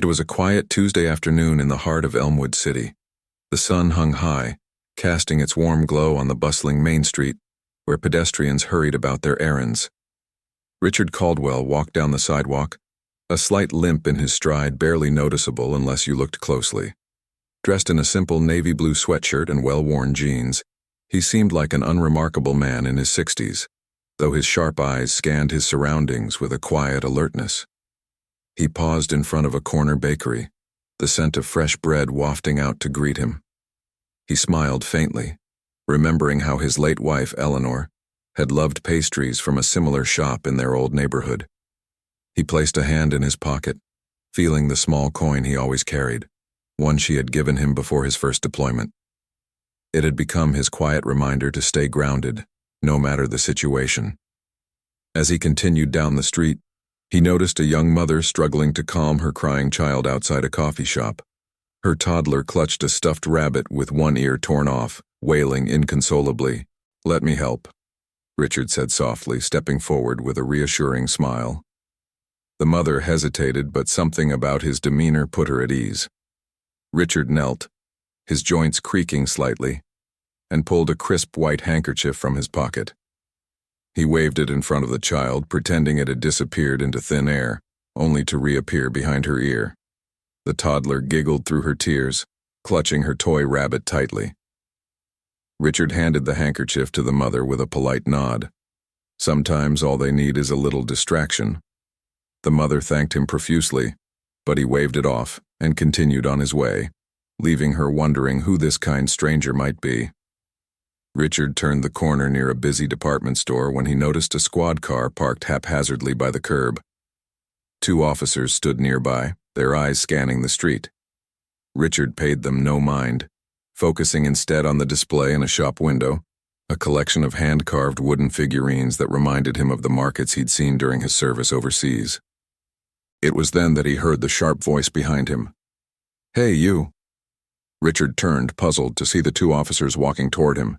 It was a quiet Tuesday afternoon in the heart of Elmwood City. The sun hung high, casting its warm glow on the bustling Main Street, where pedestrians hurried about their errands. Richard Caldwell walked down the sidewalk, a slight limp in his stride barely noticeable unless you looked closely. Dressed in a simple navy blue sweatshirt and well-worn jeans, he seemed like an unremarkable man in his 60s, though his sharp eyes scanned his surroundings with a quiet alertness. He paused in front of a corner bakery, the scent of fresh bread wafting out to greet him. He smiled faintly, remembering how his late wife, Eleanor, had loved pastries from a similar shop in their old neighborhood. He placed a hand in his pocket, feeling the small coin he always carried, one she had given him before his first deployment. It had become his quiet reminder to stay grounded, no matter the situation. As he continued down the street, he noticed a young mother struggling to calm her crying child outside a coffee shop. Her toddler clutched a stuffed rabbit with one ear torn off, wailing inconsolably. "Let me help," Richard said softly, stepping forward with a reassuring smile. The mother hesitated, but something about his demeanor put her at ease. Richard knelt, his joints creaking slightly, and pulled a crisp white handkerchief from his pocket. He waved it in front of the child, pretending it had disappeared into thin air, only to reappear behind her ear. The toddler giggled through her tears, clutching her toy rabbit tightly. Richard handed the handkerchief to the mother with a polite nod. Sometimes all they need is a little distraction. The mother thanked him profusely, but he waved it off and continued on his way, leaving her wondering who this kind stranger might be. Richard turned the corner near a busy department store when he noticed a squad car parked haphazardly by the curb. Two officers stood nearby, their eyes scanning the street. Richard paid them no mind, focusing instead on the display in a shop window, a collection of hand-carved wooden figurines that reminded him of the markets he'd seen during his service overseas. It was then that he heard the sharp voice behind him. "Hey, you." Richard turned, puzzled, to see the two officers walking toward him.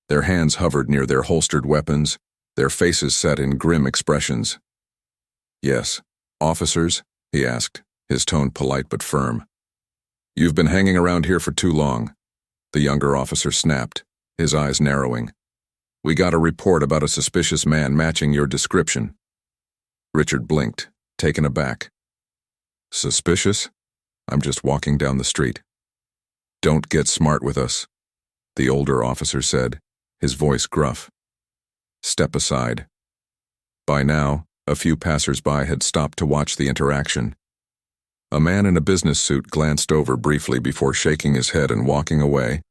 Their hands hovered near their holstered weapons, their faces set in grim expressions. "Yes, officers?" he asked, his tone polite but firm. "You've been hanging around here for too long," the younger officer snapped, his eyes narrowing. "We got a report about a suspicious man matching your description." Richard blinked, taken aback. "Suspicious? I'm just walking down the street." "Don't get smart with us," the older officer said, his voice gruff. "Step aside." By now, a few passers-by had stopped to watch the interaction. A man in a business suit glanced over briefly before shaking his head and walking away,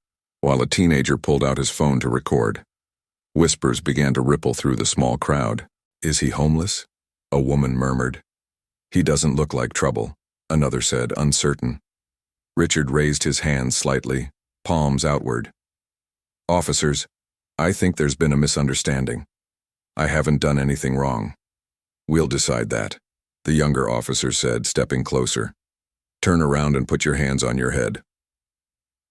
while a teenager pulled out his phone to record. Whispers began to ripple through the small crowd. "Is he homeless?" a woman murmured. "He doesn't look like trouble," another said, uncertain. Richard raised his hands slightly, palms outward. "Officers, I think there's been a misunderstanding. I haven't done anything wrong." "We'll decide that," the younger officer said, stepping closer. "Turn around and put your hands on your head."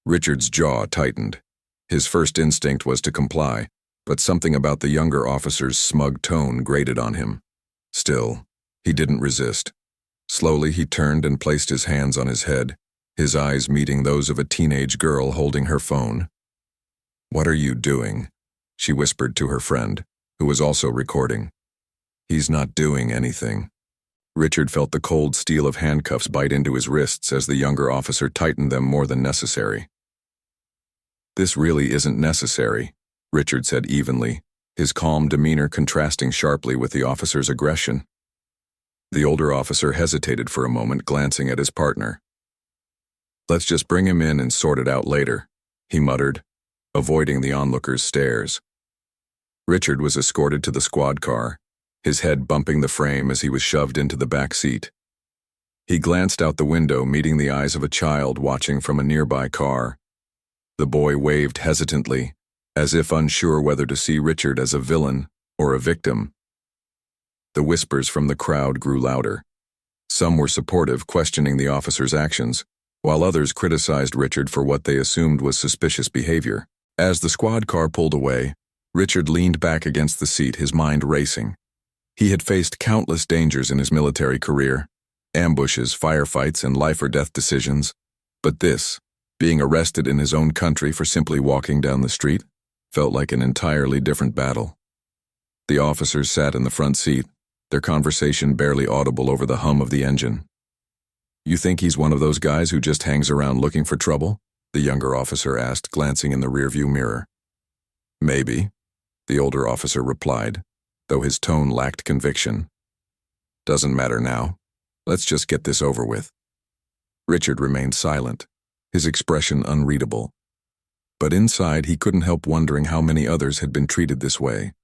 Richard's jaw tightened. His first instinct was to comply, but something about the younger officer's smug tone grated on him. Still, he didn't resist. Slowly he turned and placed his hands on his head, his eyes meeting those of a teenage girl holding her phone. "What are you doing?" she whispered to her friend, who was also recording. "He's not doing anything." Richard felt the cold steel of handcuffs bite into his wrists as the younger officer tightened them more than necessary. "This really isn't necessary," Richard said evenly, his calm demeanor contrasting sharply with the officer's aggression. The older officer hesitated for a moment, glancing at his partner. "Let's just bring him in and sort it out later," he muttered, avoiding the onlookers' stares. Richard was escorted to the squad car, his head bumping the frame as he was shoved into the back seat. He glanced out the window, meeting the eyes of a child watching from a nearby car. The boy waved hesitantly, as if unsure whether to see Richard as a villain or a victim. The whispers from the crowd grew louder. Some were supportive, questioning the officer's actions, while others criticized Richard for what they assumed was suspicious behavior. As the squad car pulled away, Richard leaned back against the seat, his mind racing. He had faced countless dangers in his military career, ambushes, firefights, and life-or-death decisions. But this, being arrested in his own country for simply walking down the street, felt like an entirely different battle. The officers sat in the front seat, their conversation barely audible over the hum of the engine. "You think he's one of those guys who just hangs around looking for trouble?" the younger officer asked, glancing in the rearview mirror. "Maybe," the older officer replied, though his tone lacked conviction. "Doesn't matter now. Let's just get this over with." Richard remained silent, his expression unreadable. But inside he couldn't help wondering how many others had been treated this way,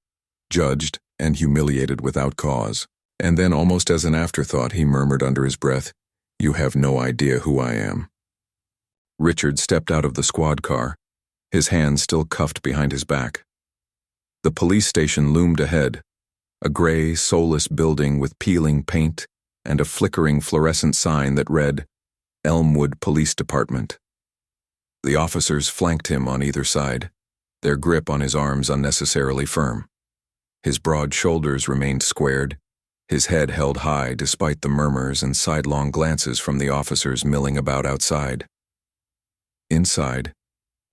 judged and humiliated without cause. And then, almost as an afterthought, he murmured under his breath, "You have no idea who I am." Richard stepped out of the squad car, his hands still cuffed behind his back. The police station loomed ahead, a gray, soulless building with peeling paint and a flickering fluorescent sign that read, Elmwood Police Department. The officers flanked him on either side, their grip on his arms unnecessarily firm. His broad shoulders remained squared, his head held high despite the murmurs and sidelong glances from the officers milling about outside. Inside,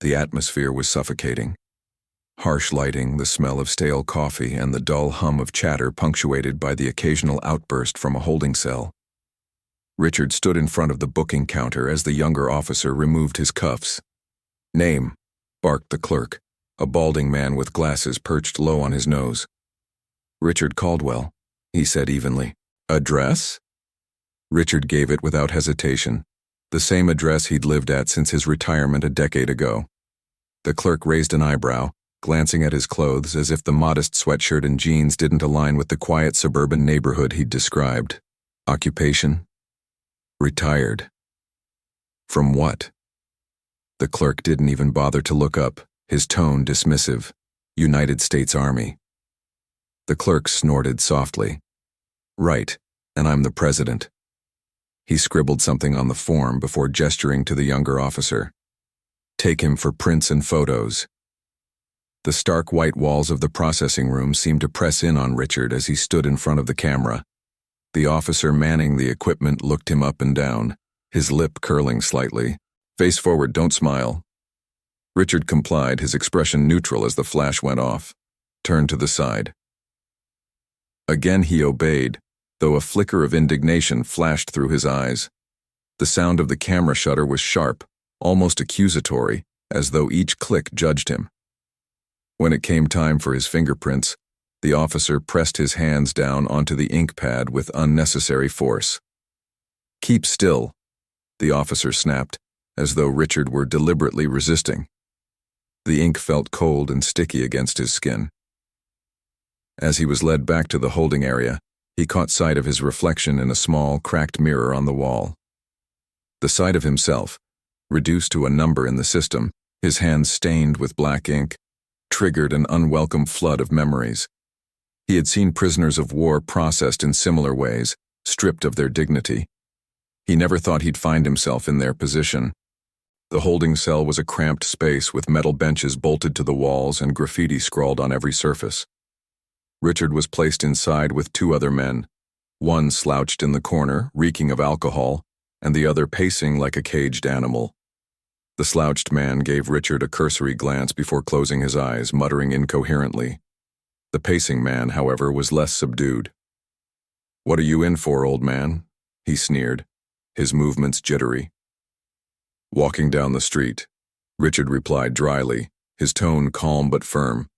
the atmosphere was suffocating. Harsh lighting, the smell of stale coffee, and the dull hum of chatter punctuated by the occasional outburst from a holding cell. Richard stood in front of the booking counter as the younger officer removed his cuffs. "Name," barked the clerk, a balding man with glasses perched low on his nose. "Richard Caldwell," he said evenly. "Address?" Richard gave it without hesitation, the same address he'd lived at since his retirement a decade ago. The clerk raised an eyebrow, glancing at his clothes as if the modest sweatshirt and jeans didn't align with the quiet suburban neighborhood he'd described. "Occupation?" "Retired." "From what?" The clerk didn't even bother to look up, his tone dismissive. "United States Army." The clerk snorted softly. "Right, and I'm the president." He scribbled something on the form before gesturing to the younger officer. "Take him for prints and photos." The stark white walls of the processing room seemed to press in on Richard as he stood in front of the camera. The officer manning the equipment looked him up and down, his lip curling slightly. "Face forward, don't smile." Richard complied, his expression neutral as the flash went off. Turned to the side. Again he obeyed, though a flicker of indignation flashed through his eyes. The sound of the camera shutter was sharp, almost accusatory, as though each click judged him. When it came time for his fingerprints, the officer pressed his hands down onto the ink pad with unnecessary force. "Keep still," the officer snapped, as though Richard were deliberately resisting. The ink felt cold and sticky against his skin. As he was led back to the holding area, he caught sight of his reflection in a small, cracked mirror on the wall. The sight of himself, reduced to a number in the system, his hands stained with black ink, triggered an unwelcome flood of memories. He had seen prisoners of war processed in similar ways, stripped of their dignity. He never thought he'd find himself in their position. The holding cell was a cramped space with metal benches bolted to the walls and graffiti scrawled on every surface. Richard was placed inside with two other men, one slouched in the corner, reeking of alcohol, and the other pacing like a caged animal. The slouched man gave Richard a cursory glance before closing his eyes, muttering incoherently. The pacing man, however, was less subdued. "What are you in for, old man?" he sneered, his movements jittery. "Walking down the street," Richard replied dryly, his tone calm but firm.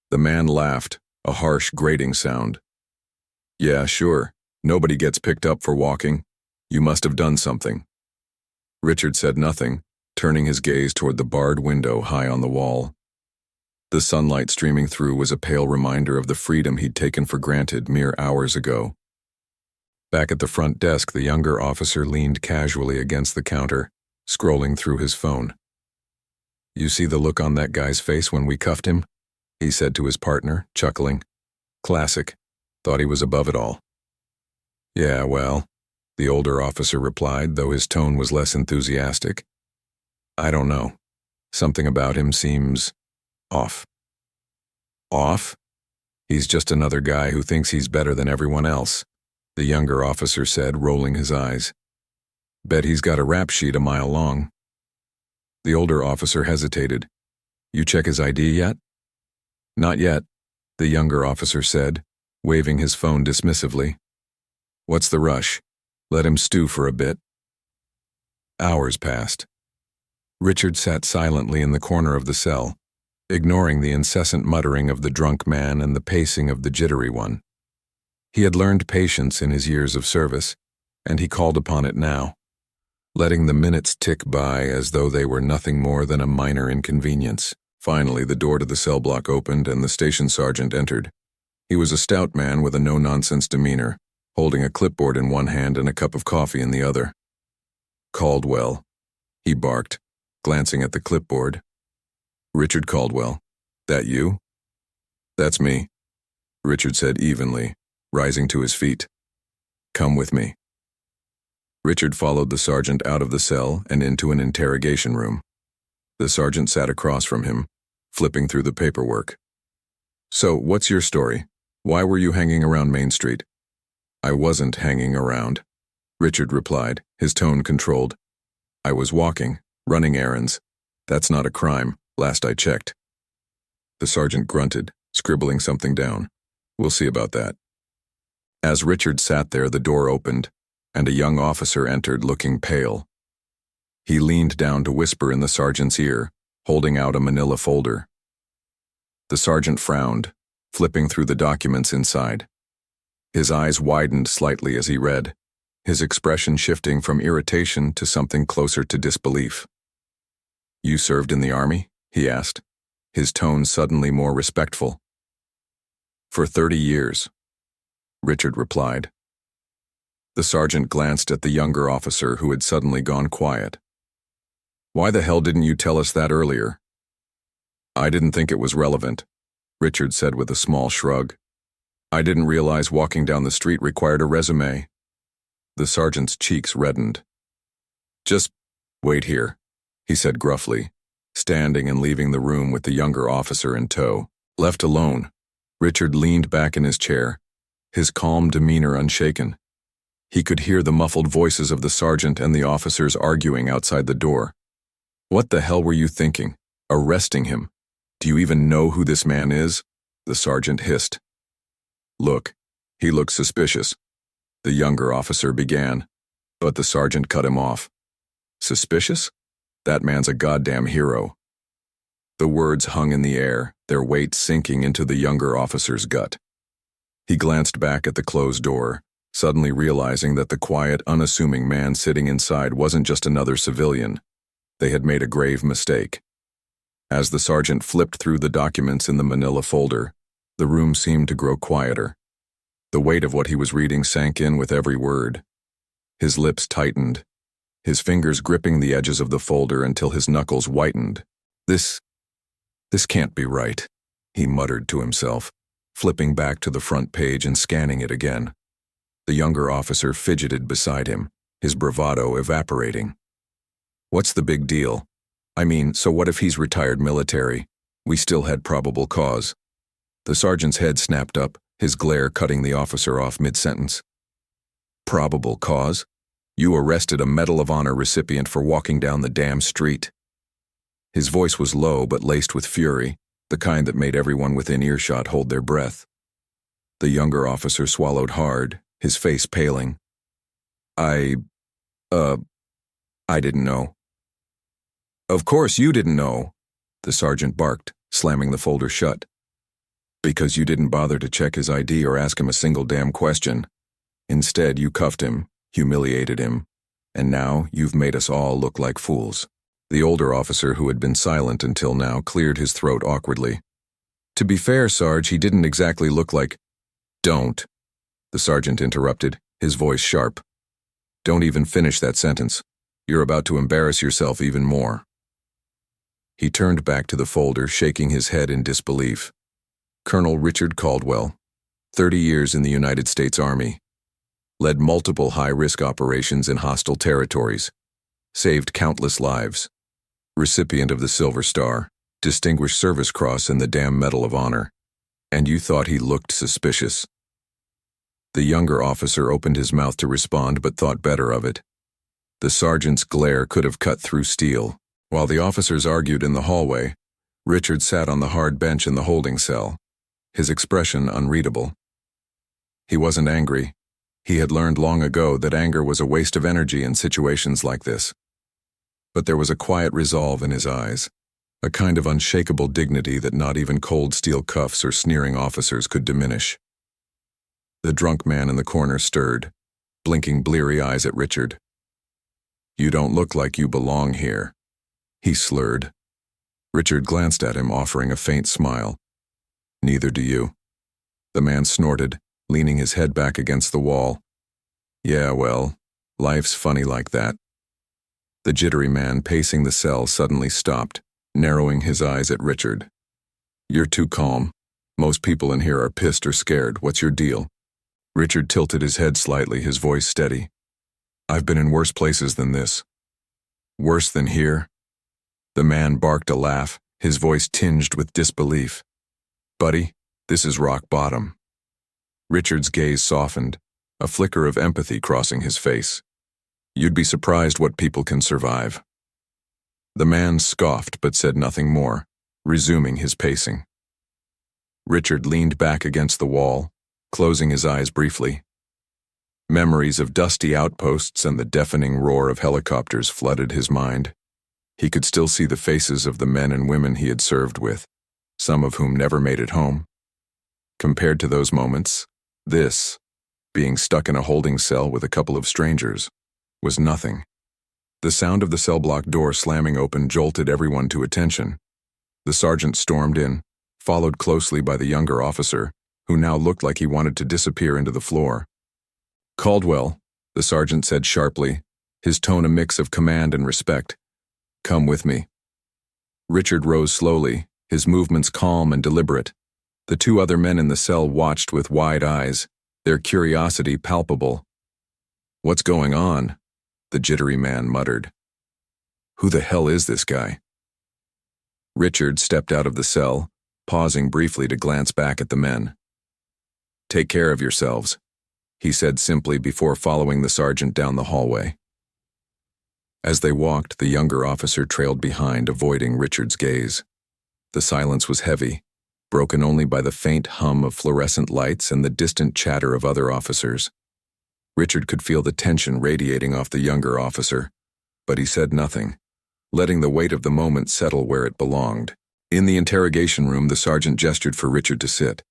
The man laughed, a harsh, grating sound. "Yeah, sure. Nobody gets picked up for walking. You must have done something." Richard said nothing, turning his gaze toward the barred window high on the wall. The sunlight streaming through was a pale reminder of the freedom he'd taken for granted mere hours ago. Back at the front desk, the younger officer leaned casually against the counter, scrolling through his phone. "You see the look on that guy's face when we cuffed him?" he said to his partner, chuckling. "Classic. Thought he was above it all." "Yeah, well," the older officer replied, though his tone was less enthusiastic. "I don't know. Something about him seems off." "Off? He's just another guy who thinks he's better than everyone else. the younger officer said, rolling his eyes. Bet he's got a rap sheet a mile long. The older officer hesitated. You check his ID yet? Not yet, the younger officer said, waving his phone dismissively. What's the rush? Let him stew for a bit. Hours passed. Richard sat silently in the corner of the cell, ignoring the incessant muttering of the drunk man and the pacing of the jittery one. He had learned patience in his years of service, and he called upon it now, letting the minutes tick by as though they were nothing more than a minor inconvenience. Finally, the door to the cell block opened and the station sergeant entered. He was a stout man with a no-nonsense demeanor, holding a clipboard in one hand and a cup of coffee in the other. Caldwell, he barked, glancing at the clipboard. Richard Caldwell, that you? That's me, Richard said evenly, rising to his feet. Come with me. Richard followed the sergeant out of the cell and into an interrogation room. The sergeant sat across from him, flipping through the paperwork. So, what's your story? Why were you hanging around Main Street? I wasn't hanging around, Richard replied, his tone controlled. I was walking, running errands. That's not a crime, last I checked. The sergeant grunted, scribbling something down. We'll see about that. As Richard sat there, the door opened, and a young officer entered looking pale. He leaned down to whisper in the sergeant's ear, holding out a manila folder. The sergeant frowned, flipping through the documents inside. His eyes widened slightly as he read, his expression shifting from irritation to something closer to disbelief. You served in the army? He asked, his tone suddenly more respectful. For 30 years, Richard replied. The sergeant glanced at the younger officer who had suddenly gone quiet. Why the hell didn't you tell us that earlier? I didn't think it was relevant, Richard said with a small shrug. I didn't realize walking down the street required a resume. The sergeant's cheeks reddened. Just wait here, he said gruffly, standing and leaving the room with the younger officer in tow. Left alone, Richard leaned back in his chair, his calm demeanor unshaken. He could hear the muffled voices of the sergeant and the officers arguing outside the door. What the hell were you thinking? Arresting him? Do you even know who this man is? The sergeant hissed. Look, he looks suspicious, the younger officer began, but the sergeant cut him off. Suspicious? That man's a goddamn hero. The words hung in the air, their weight sinking into the younger officer's gut. He glanced back at the closed door, suddenly realizing that the quiet, unassuming man sitting inside wasn't just another civilian. They had made a grave mistake. As the sergeant flipped through the documents in the manila folder, the room seemed to grow quieter. The weight of what he was reading sank in with every word. His lips tightened, his fingers gripping the edges of the folder until his knuckles whitened. This can't be right, he muttered to himself, flipping back to the front page and scanning it again. The younger officer fidgeted beside him, his bravado evaporating. What's the big deal? I mean, so what if he's retired military? We still had probable cause. The sergeant's head snapped up, his glare cutting the officer off mid-sentence. Probable cause? You arrested a Medal of Honor recipient for walking down the damn street. His voice was low but laced with fury, the kind that made everyone within earshot hold their breath. The younger officer swallowed hard, his face paling. I didn't know. Of course you didn't know, the sergeant barked, slamming the folder shut. Because you didn't bother to check his ID or ask him a single damn question. Instead, you cuffed him, humiliated him, and now you've made us all look like fools. The older officer, who had been silent until now, cleared his throat awkwardly. To be fair, Sarge, he didn't exactly look like... Don't, the sergeant interrupted, his voice sharp. Don't even finish that sentence. You're about to embarrass yourself even more. He turned back to the folder, shaking his head in disbelief. Colonel Richard Caldwell, 30 years in the United States Army. Led multiple high-risk operations in hostile territories. Saved countless lives. Recipient of the Silver Star, Distinguished Service Cross and the damn Medal of Honor. And you thought he looked suspicious. The younger officer opened his mouth to respond but thought better of it. The sergeant's glare could have cut through steel. While the officers argued in the hallway, Richard sat on the hard bench in the holding cell, his expression unreadable. He wasn't angry. He had learned long ago that anger was a waste of energy in situations like this. But there was a quiet resolve in his eyes, a kind of unshakable dignity that not even cold steel cuffs or sneering officers could diminish. The drunk man in the corner stirred, blinking bleary eyes at Richard. "You don't look like you belong here," he slurred. Richard glanced at him, offering a faint smile. "Neither do you." The man snorted, leaning his head back against the wall. "Yeah, well, life's funny like that." The jittery man pacing the cell suddenly stopped, narrowing his eyes at Richard. "You're too calm. Most people in here are pissed or scared. What's your deal?" Richard tilted his head slightly, his voice steady. "I've been in worse places than this." "Worse than here?" The man barked a laugh, his voice tinged with disbelief. "Buddy, this is rock bottom." Richard's gaze softened, a flicker of empathy crossing his face. "You'd be surprised what people can survive." The man scoffed but said nothing more, resuming his pacing. Richard leaned back against the wall, closing his eyes briefly. Memories of dusty outposts and the deafening roar of helicopters flooded his mind. He could still see the faces of the men and women he had served with, some of whom never made it home. Compared to those moments, this, being stuck in a holding cell with a couple of strangers, was nothing. The sound of the cell block door slamming open jolted everyone to attention. The sergeant stormed in, followed closely by the younger officer, who now looked like he wanted to disappear into the floor. "Caldwell," the sergeant said sharply, his tone a mix of command and respect. "Come with me." Richard rose slowly, his movements calm and deliberate. The two other men in the cell watched with wide eyes, their curiosity palpable. "What's going on?" the jittery man muttered. "Who the hell is this guy?" Richard stepped out of the cell, pausing briefly to glance back at the men. "Take care of yourselves," he said simply before following the sergeant down the hallway. As they walked, the younger officer trailed behind, avoiding Richard's gaze. The silence was heavy, broken only by the faint hum of fluorescent lights and the distant chatter of other officers. Richard could feel the tension radiating off the younger officer, but he said nothing, letting the weight of the moment settle where it belonged. In the interrogation room, the sergeant gestured for Richard to sit.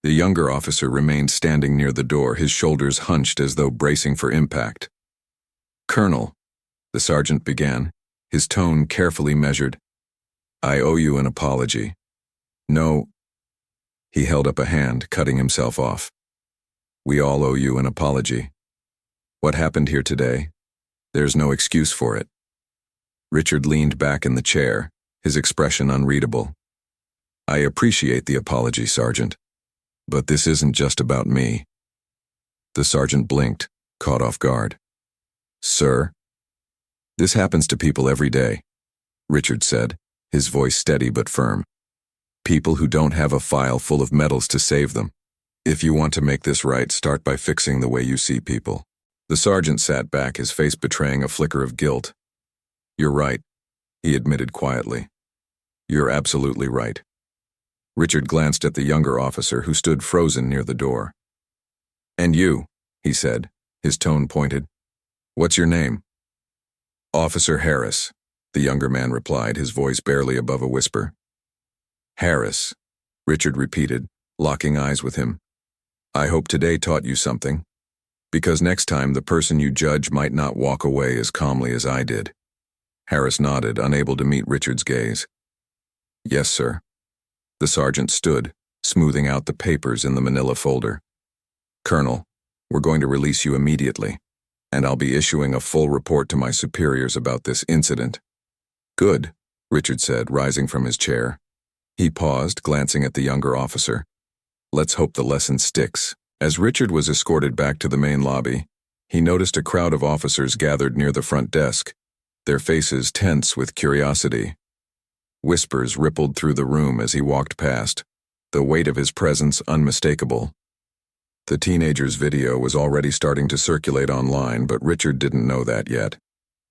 The younger officer remained standing near the door, his shoulders hunched as though bracing for impact. "Colonel," the sergeant began, his tone carefully measured, "I owe you an apology." "No." He held up a hand, cutting himself off. "We all owe you an apology. What happened here today? There's no excuse for it." Richard leaned back in the chair, his expression unreadable. "I appreciate the apology, Sergeant, but this isn't just about me." The sergeant blinked, caught off guard. "Sir?" "This happens to people every day," Richard said, his voice steady but firm. "People who don't have a file full of medals to save them. If you want to make this right, start by fixing the way you see people." The sergeant sat back, his face betraying a flicker of guilt. "You're right," he admitted quietly. "You're absolutely right." Richard glanced at the younger officer, who stood frozen near the door. "And you," he said, his tone pointed. "What's your name?" "Officer Harris," the younger man replied, his voice barely above a whisper. "Harris," Richard repeated, locking eyes with him. "I hope today taught you something, because next time the person you judge might not walk away as calmly as I did." Harris nodded, unable to meet Richard's gaze. "Yes, sir." The sergeant stood, smoothing out the papers in the manila folder. "Colonel, we're going to release you immediately, and I'll be issuing a full report to my superiors about this incident." "Good," Richard said, rising from his chair. He paused, glancing at the younger officer. "Let's hope the lesson sticks." As Richard was escorted back to the main lobby, he noticed a crowd of officers gathered near the front desk, their faces tense with curiosity. Whispers rippled through the room as he walked past, the weight of his presence unmistakable. The teenager's video was already starting to circulate online, but Richard didn't know that yet.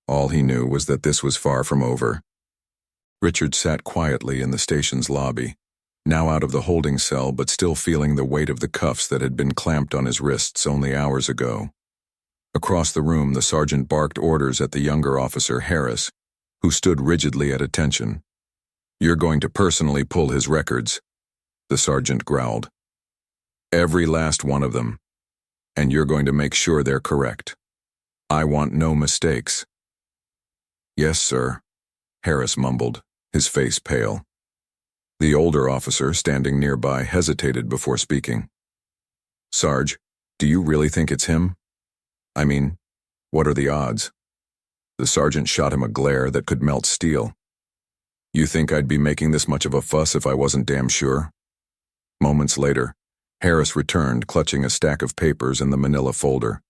All he knew was that this was far from over. Richard sat quietly in the station's lobby, now out of the holding cell but still feeling the weight of the cuffs that had been clamped on his wrists only hours ago. Across the room, the sergeant barked orders at the younger officer, Harris, who stood rigidly at attention. "You're going to personally pull his records," the sergeant growled. "Every last one of them. And you're going to make sure they're correct. I want no mistakes." "Yes, sir," Harris mumbled, his face pale. The older officer, standing nearby, hesitated before speaking. "Sarge, do you really think it's him? I mean, what are the odds?" The sergeant shot him a glare that could melt steel. "You think I'd be making this much of a fuss if I wasn't damn sure?" Moments later, Harris returned, clutching a stack of papers in the manila folder.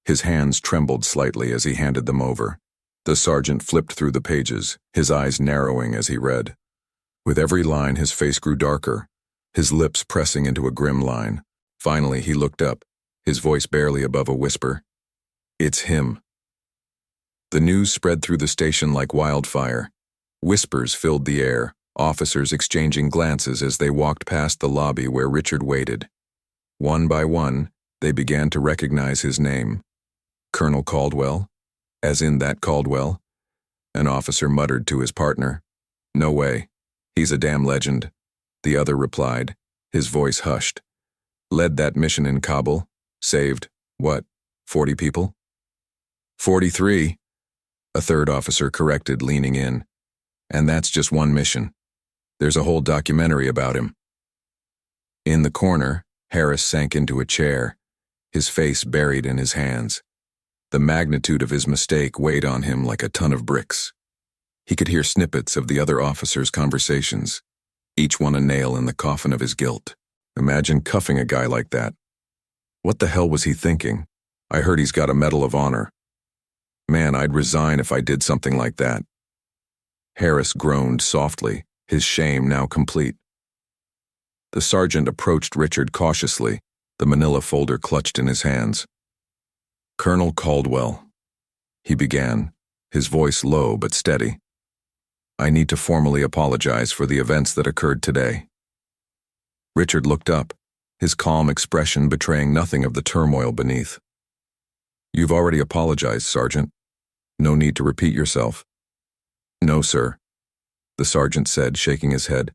His hands trembled slightly as he handed them over. The sergeant flipped through the pages, his eyes narrowing as he read. With every line, his face grew darker, his lips pressing into a grim line. Finally, he looked up, his voice barely above a whisper. "It's him." The news spread through the station like wildfire. Whispers filled the air, officers exchanging glances as they walked past the lobby where Richard waited. One by one, they began to recognize his name. "Colonel Caldwell? As in that Caldwell?" An officer muttered to his partner. "No way. He's a damn legend," the other replied, his voice hushed. "Led that mission in Kabul. Saved, what, 40 people?" 43, a third officer corrected, leaning in. "And that's just one mission. There's a whole documentary about him." In the corner, Harris sank into a chair, his face buried in his hands. The magnitude of his mistake weighed on him like a ton of bricks. He could hear snippets of the other officers' conversations, each one a nail in the coffin of his guilt. Imagine cuffing a guy like that. What the hell was he thinking? "I heard he's got a Medal of Honor. Man, I'd resign if I did something like that." Harris groaned softly, his shame now complete. The sergeant approached Richard cautiously, the manila folder clutched in his hands. "Colonel Caldwell," he began, his voice low but steady. "I need to formally apologize for the events that occurred today." Richard looked up, his calm expression betraying nothing of the turmoil beneath. "You've already apologized, Sergeant. No need to repeat yourself." "No, sir," the sergeant said, shaking his head.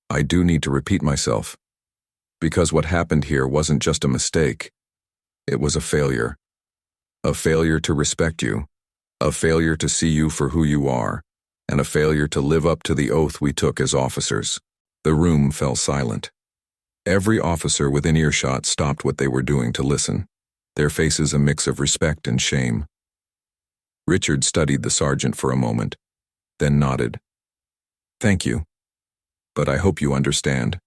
"I do need to repeat myself. Because what happened here wasn't just a mistake. It was a failure. A failure to respect you. A failure to see you for who you are. And a failure to live up to the oath we took as officers." The room fell silent. Every officer within earshot stopped what they were doing to listen, their faces a mix of respect and shame. Richard studied the sergeant for a moment, then nodded. "Thank you. But I hope you understand.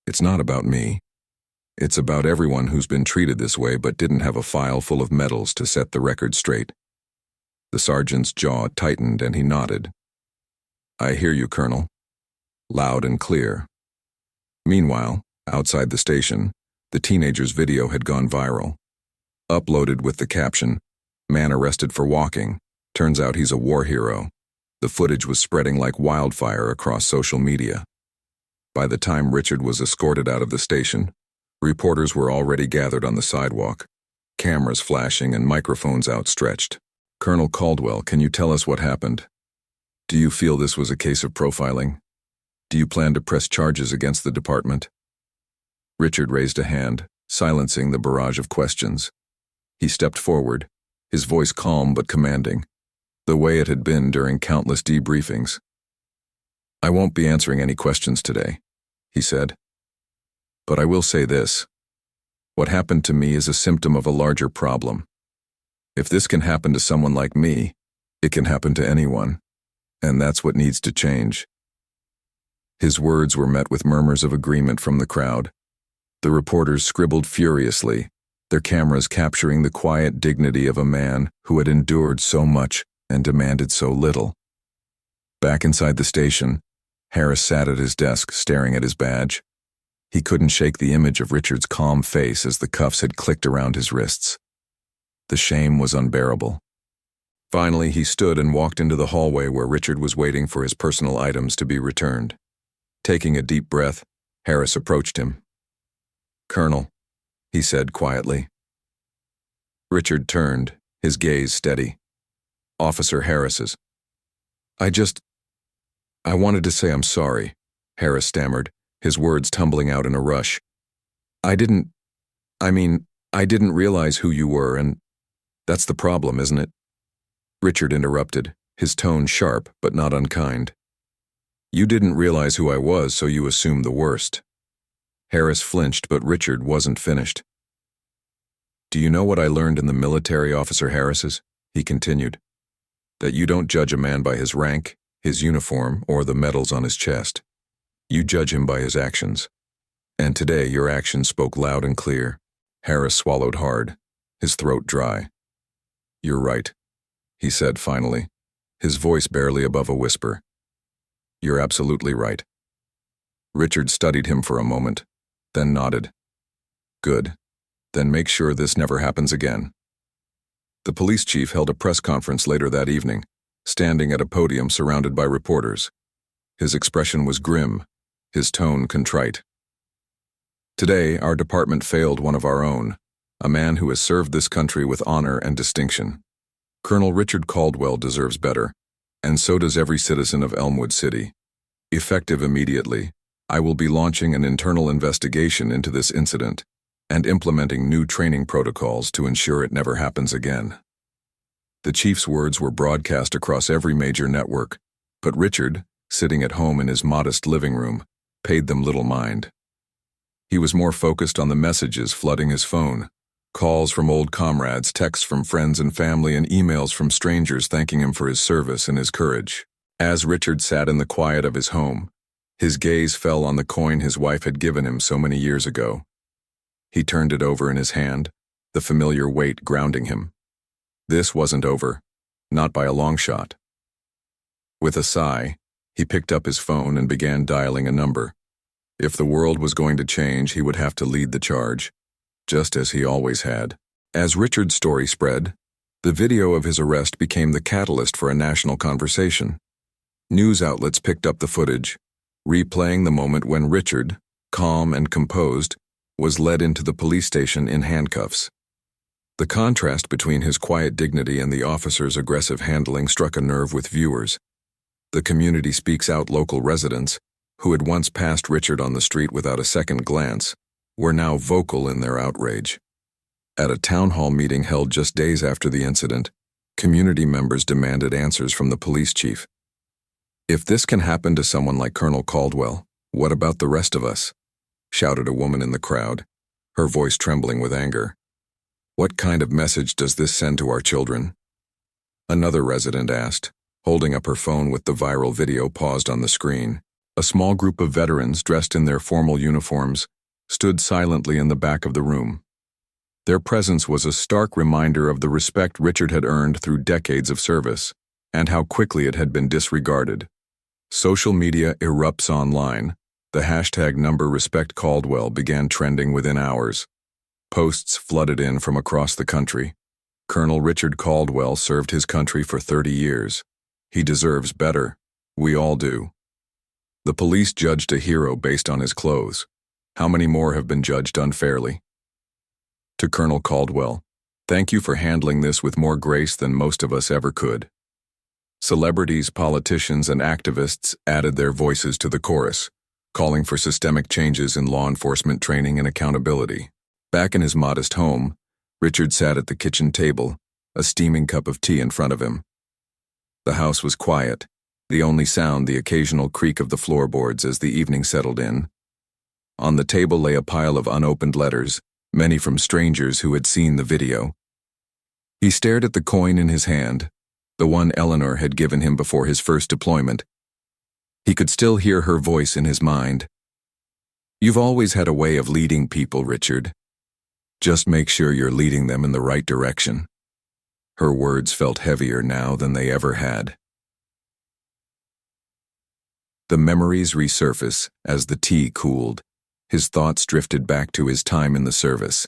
It's not about me. It's about everyone who's been treated this way but didn't have a file full of medals to set the record straight." The sergeant's jaw tightened and he nodded. "I hear you, Colonel." Loud and clear. Meanwhile, outside the station, the teenager's video had gone viral. Uploaded with the caption, "Man arrested for walking. Turns out he's a war hero." The footage was spreading like wildfire across social media. By the time Richard was escorted out of the station, reporters were already gathered on the sidewalk, cameras flashing and microphones outstretched. "Colonel Caldwell, can you tell us what happened? Do you feel this was a case of profiling? Do you plan to press charges against the department?" Richard raised a hand, silencing the barrage of questions. He stepped forward, his voice calm but commanding, the way it had been during countless debriefings. "I won't be answering any questions today," he said. "But I will say this. What happened to me is a symptom of a larger problem. If this can happen to someone like me, it can happen to anyone. And that's what needs to change." His words were met with murmurs of agreement from the crowd. The reporters scribbled furiously, their cameras capturing the quiet dignity of a man who had endured so much and demanded so little. Back inside the station, Harris sat at his desk staring at his badge. He couldn't shake the image of Richard's calm face as the cuffs had clicked around his wrists. The shame was unbearable. Finally, he stood and walked into the hallway where Richard was waiting for his personal items to be returned. Taking a deep breath, Harris approached him. "Colonel," he said quietly. Richard turned, his gaze steady. "Officer Harris's." I wanted to say I'm sorry," Harris stammered, his words tumbling out in a rush. I didn't realize who you were, and that's the problem, isn't it?" Richard interrupted, his tone sharp but not unkind. "You didn't realize who I was, so you assumed the worst." Harris flinched, but Richard wasn't finished. "Do you know what I learned in the military, Officer Harris's?" he continued. "That you don't judge a man by his rank, his uniform, or the medals on his chest. You judge him by his actions. And today your actions spoke loud and clear." Harris swallowed hard, his throat dry. "You're right," he said finally, his voice barely above a whisper. "You're absolutely right." Richard studied him for a moment, then nodded. "Good. Then make sure this never happens again." The police chief held a press conference later that evening, standing at a podium surrounded by reporters. His expression was grim, his tone contrite. "Today, our department failed one of our own, a man who has served this country with honor and distinction. Colonel Richard Caldwell deserves better, and so does every citizen of Elmwood City. Effective immediately, I will be launching an internal investigation into this incident and implementing new training protocols to ensure it never happens again." The chief's words were broadcast across every major network, but Richard, sitting at home in his modest living room, paid them little mind. He was more focused on the messages flooding his phone, calls from old comrades, texts from friends and family, and emails from strangers thanking him for his service and his courage. As Richard sat in the quiet of his home, his gaze fell on the coin his wife had given him so many years ago. He turned it over in his hand, the familiar weight grounding him. This wasn't over, not by a long shot. With a sigh, he picked up his phone and began dialing a number. If the world was going to change, he would have to lead the charge, just as he always had. As Richard's story spread, the video of his arrest became the catalyst for a national conversation. News outlets picked up the footage, replaying the moment when Richard, calm and composed, was led into the police station in handcuffs. The contrast between his quiet dignity and the officer's aggressive handling struck a nerve with viewers. The community speaks out local residents, who had once passed Richard on the street without a second glance, were now vocal in their outrage. At a town hall meeting held just days after the incident, community members demanded answers from the police chief. "If this can happen to someone like Colonel Caldwell, what about the rest of us?" shouted a woman in the crowd, her voice trembling with anger. "What kind of message does this send to our children?" Another resident asked, holding up her phone with the viral video paused on the screen. A small group of veterans dressed in their formal uniforms stood silently in the back of the room. Their presence was a stark reminder of the respect Richard had earned through decades of service, and how quickly it had been disregarded. Social media erupts online. The hashtag #RespectCaldwell began trending within hours. Posts flooded in from across the country. Colonel Richard Caldwell served his country for 30 years. He deserves better. We all do. The police judged a hero based on his clothes. How many more have been judged unfairly? To Colonel Caldwell, thank you for handling this with more grace than most of us ever could. Celebrities, politicians, and activists added their voices to the chorus, calling for systemic changes in law enforcement training and accountability. Back in his modest home, Richard sat at the kitchen table, a steaming cup of tea in front of him. The house was quiet, the only sound the occasional creak of the floorboards as the evening settled in. On the table lay a pile of unopened letters, many from strangers who had seen the video. He stared at the coin in his hand, the one Eleanor had given him before his first deployment. He could still hear her voice in his mind. "You've always had a way of leading people, Richard. Just make sure you're leading them in the right direction." Her words felt heavier now than they ever had. The memories resurface as the tea cooled. His thoughts drifted back to his time in the service.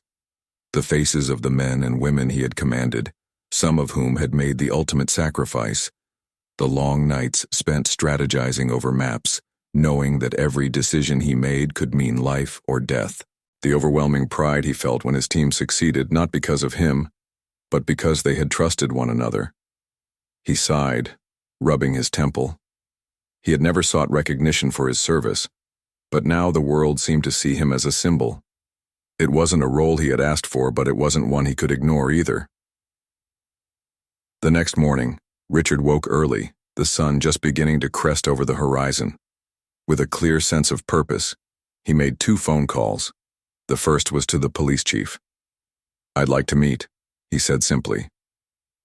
The faces of the men and women he had commanded, some of whom had made the ultimate sacrifice. The long nights spent strategizing over maps, knowing that every decision he made could mean life or death. The overwhelming pride he felt when his team succeeded, not because of him, but because they had trusted one another. He sighed, rubbing his temple. He had never sought recognition for his service, but now the world seemed to see him as a symbol. It wasn't a role he had asked for, but it wasn't one he could ignore either. The next morning, Richard woke early, the sun just beginning to crest over the horizon. With a clear sense of purpose, he made 2 phone calls. The first was to the police chief. "I'd like to meet," he said simply.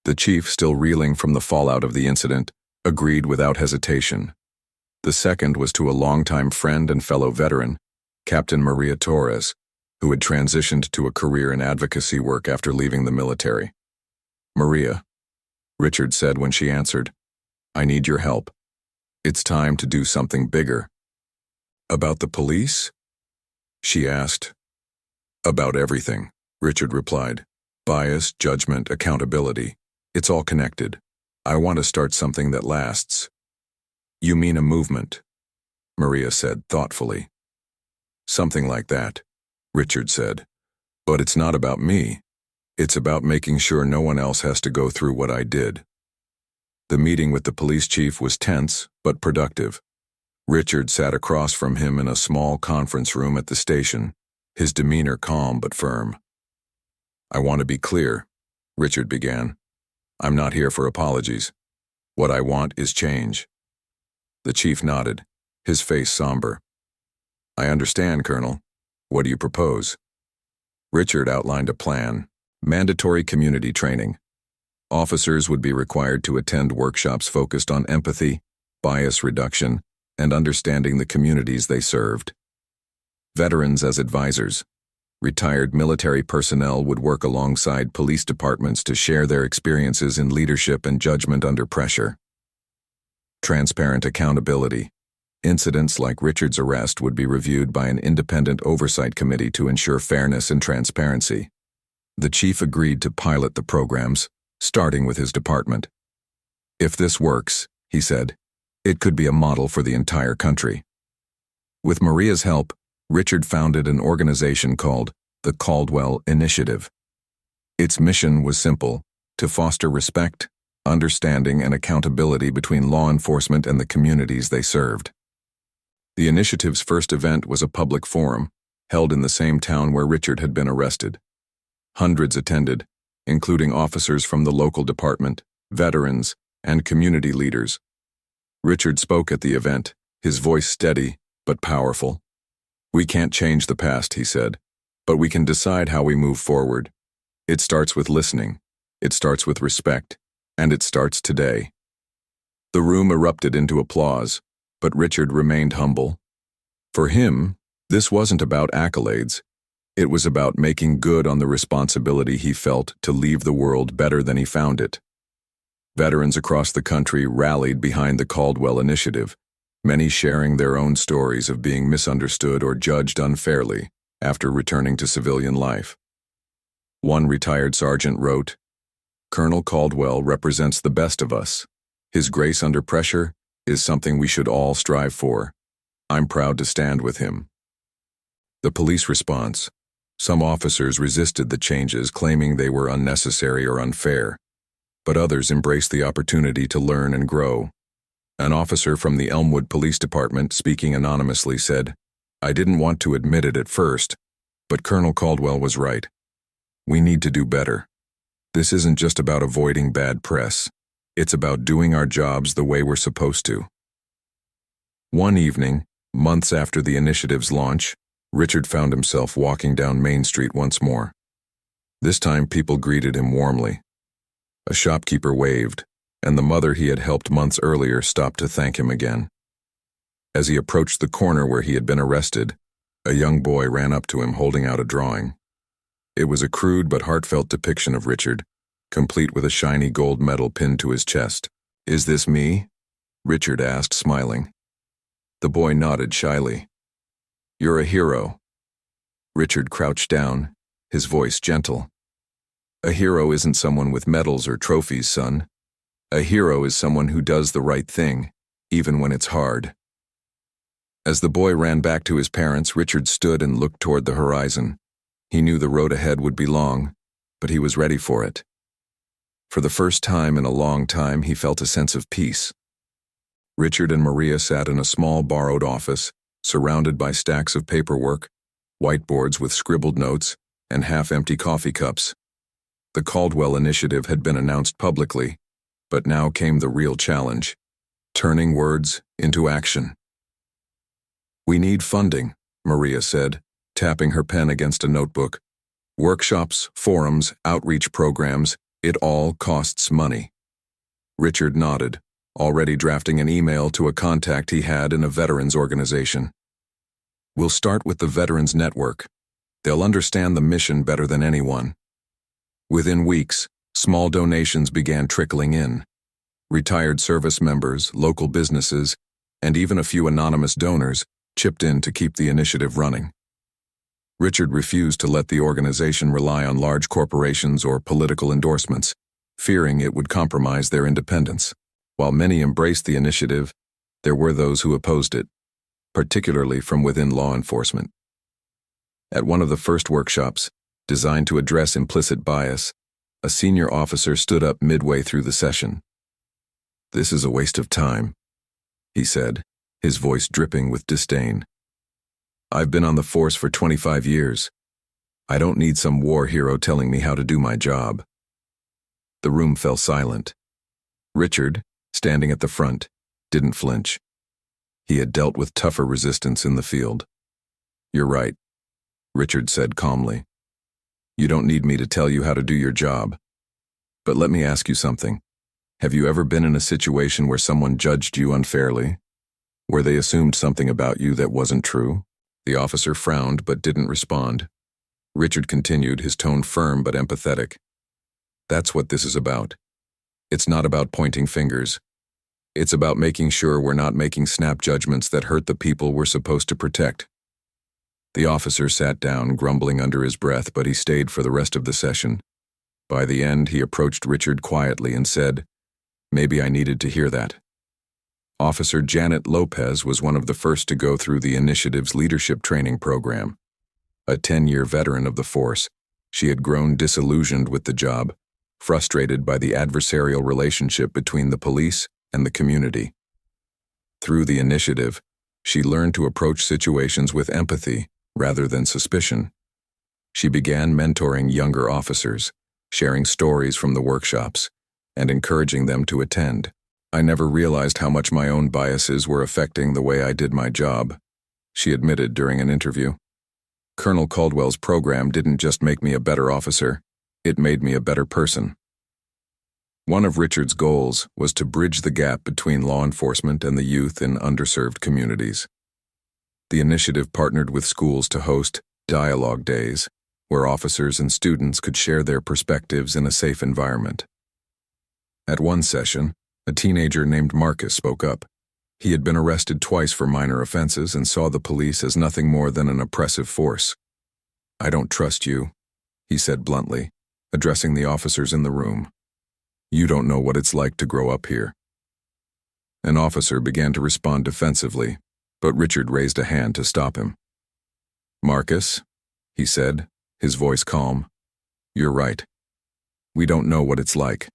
The chief, still reeling from the fallout of the incident, agreed without hesitation. The second was to a longtime friend and fellow veteran, Captain Maria Torres, who had transitioned to a career in advocacy work after leaving the military. "Maria," Richard said when she answered, "I need your help. It's time to do something bigger." "About the police?" she asked. "About everything," Richard replied. "Bias, judgment, accountability. It's all connected. I want to start something that lasts." "You mean a movement?" Maria said thoughtfully. "Something like that," Richard said. "But it's not about me. It's about making sure no one else has to go through what I did." The meeting with the police chief was tense, but productive. Richard sat across from him in a small conference room at the station, his demeanor calm but firm. "I want to be clear," Richard began. "I'm not here for apologies. What I want is change." The chief nodded, his face somber. "I understand, Colonel. What do you propose?" Richard outlined a plan: mandatory community training. Officers would be required to attend workshops focused on empathy, bias reduction, and understanding the communities they served. Veterans as advisors. Retired military personnel would work alongside police departments to share their experiences in leadership and judgment under pressure. Transparent accountability. Incidents like Richard's arrest would be reviewed by an independent oversight committee to ensure fairness and transparency. The chief agreed to pilot the programs, starting with his department. "If this works," he said, "it could be a model for the entire country." With Maria's help, Richard founded an organization called the Caldwell Initiative. Its mission was simple: to foster respect, understanding, and accountability between law enforcement and the communities they served. The initiative's first event was a public forum, held in the same town where Richard had been arrested. Hundreds attended, including officers from the local department, veterans, and community leaders. Richard spoke at the event, his voice steady but powerful. "We can't change the past," he said, "but we can decide how we move forward. It starts with listening, it starts with respect, and it starts today." The room erupted into applause, but Richard remained humble. For him, this wasn't about accolades. It was about making good on the responsibility he felt to leave the world better than he found it. Veterans across the country rallied behind the Caldwell Initiative, many sharing their own stories of being misunderstood or judged unfairly after returning to civilian life. One retired sergeant wrote, "Colonel Caldwell represents the best of us. His grace under pressure is something we should all strive for. I'm proud to stand with him." The police response. Some officers resisted the changes, claiming they were unnecessary or unfair, but others embraced the opportunity to learn and grow. An officer from the Elmwood Police Department, speaking anonymously, said, "I didn't want to admit it at first, but Colonel Caldwell was right. We need to do better. This isn't just about avoiding bad press. It's about doing our jobs the way we're supposed to." One evening, months after the initiative's launch, Richard found himself walking down Main Street once more. This time people greeted him warmly. A shopkeeper waved, and the mother he had helped months earlier stopped to thank him again. As he approached the corner where he had been arrested, a young boy ran up to him holding out a drawing. It was a crude but heartfelt depiction of Richard, complete with a shiny gold medal pinned to his chest. "Is this me?" Richard asked, smiling. The boy nodded shyly. "You're a hero," Richard crouched down, his voice gentle. A hero isn't someone with medals or trophies, son. A hero is someone who does the right thing, even when it's hard. As the boy ran back to his parents, Richard stood and looked toward the horizon. He knew the road ahead would be long, but he was ready for it. For the first time in a long time, he felt a sense of peace. Richard and Maria sat in a small borrowed office, surrounded by stacks of paperwork, whiteboards with scribbled notes, and half-empty coffee cups. The Caldwell Initiative had been announced publicly, but now came the real challenge: turning words into action. "We need funding," Maria said, tapping her pen against a notebook. "Workshops, forums, outreach programs, it all costs money." Richard nodded, already drafting an email to a contact he had in a veterans organization. "We'll start with the Veterans Network. They'll understand the mission better than anyone." Within weeks, small donations began trickling in. Retired service members, local businesses, and even a few anonymous donors chipped in to keep the initiative running. Richard refused to let the organization rely on large corporations or political endorsements, fearing it would compromise their independence. While many embraced the initiative, there were those who opposed it, particularly from within law enforcement. At one of the first workshops, designed to address implicit bias, a senior officer stood up midway through the session. "This is a waste of time," he said, his voice dripping with disdain. "I've been on the force for 25 years. I don't need some war hero telling me how to do my job." The room fell silent. Richard, standing at the front, didn't flinch. He had dealt with tougher resistance in the field. "You're right," Richard said calmly. "You don't need me to tell you how to do your job. But let me ask you something. Have you ever been in a situation where someone judged you unfairly? Where they assumed something about you that wasn't true?" The officer frowned but didn't respond. Richard continued, his tone firm but empathetic. "That's what this is about. It's not about pointing fingers. It's about making sure we're not making snap judgments that hurt the people we're supposed to protect." The officer sat down, grumbling under his breath, but he stayed for the rest of the session. By the end, he approached Richard quietly and said, "Maybe I needed to hear that." Officer Janet Lopez was one of the first to go through the initiative's leadership training program. A 10-year veteran of the force, she had grown disillusioned with the job, frustrated by the adversarial relationship between the police and the community. Through the initiative, she learned to approach situations with empathy rather than suspicion. She began mentoring younger officers, sharing stories from the workshops, and encouraging them to attend. "I never realized how much my own biases were affecting the way I did my job," she admitted during an interview. "Colonel Caldwell's program didn't just make me a better officer, it made me a better person." One of Richard's goals was to bridge the gap between law enforcement and the youth in underserved communities. The initiative partnered with schools to host dialogue days, where officers and students could share their perspectives in a safe environment. At one session, a teenager named Marcus spoke up. He had been arrested twice for minor offenses and saw the police as nothing more than an oppressive force. "I don't trust you," he said bluntly, addressing the officers in the room. "You don't know what it's like to grow up here." An officer began to respond defensively, but Richard raised a hand to stop him. "Marcus," he said, his voice calm, "you're right. We don't know what it's like.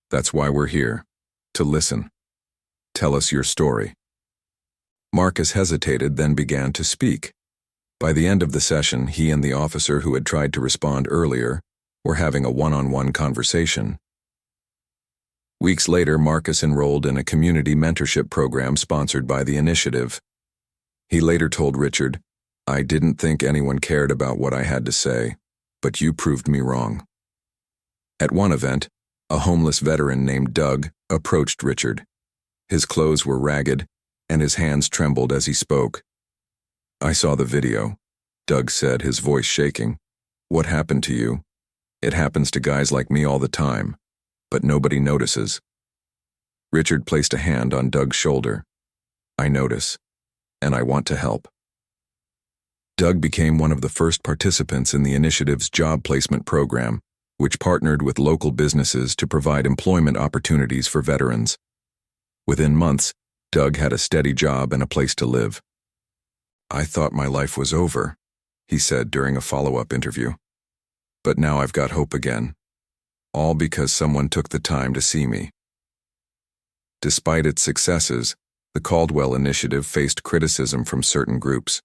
That's why we're here, to listen. Tell us your story." Marcus hesitated, then began to speak. By the end of the session, he and the officer who had tried to respond earlier were having a one-on-one conversation. Weeks later, Marcus enrolled in a community mentorship program sponsored by the initiative. He later told Richard, "I didn't think anyone cared about what I had to say, but you proved me wrong." At one event, a homeless veteran named Doug approached Richard. His clothes were ragged, and his hands trembled as he spoke. "I saw the video," Doug said, his voice shaking. "What happened to you? It happens to guys like me all the time, but nobody notices." Richard placed a hand on Doug's shoulder. "I notice, and I want to help." Doug became one of the first participants in the initiative's job placement program, which partnered with local businesses to provide employment opportunities for veterans. Within months, Doug had a steady job and a place to live. "I thought my life was over," he said during a follow-up interview. "But now I've got hope again. All because someone took the time to see me." Despite its successes, the Caldwell Initiative faced criticism from certain groups.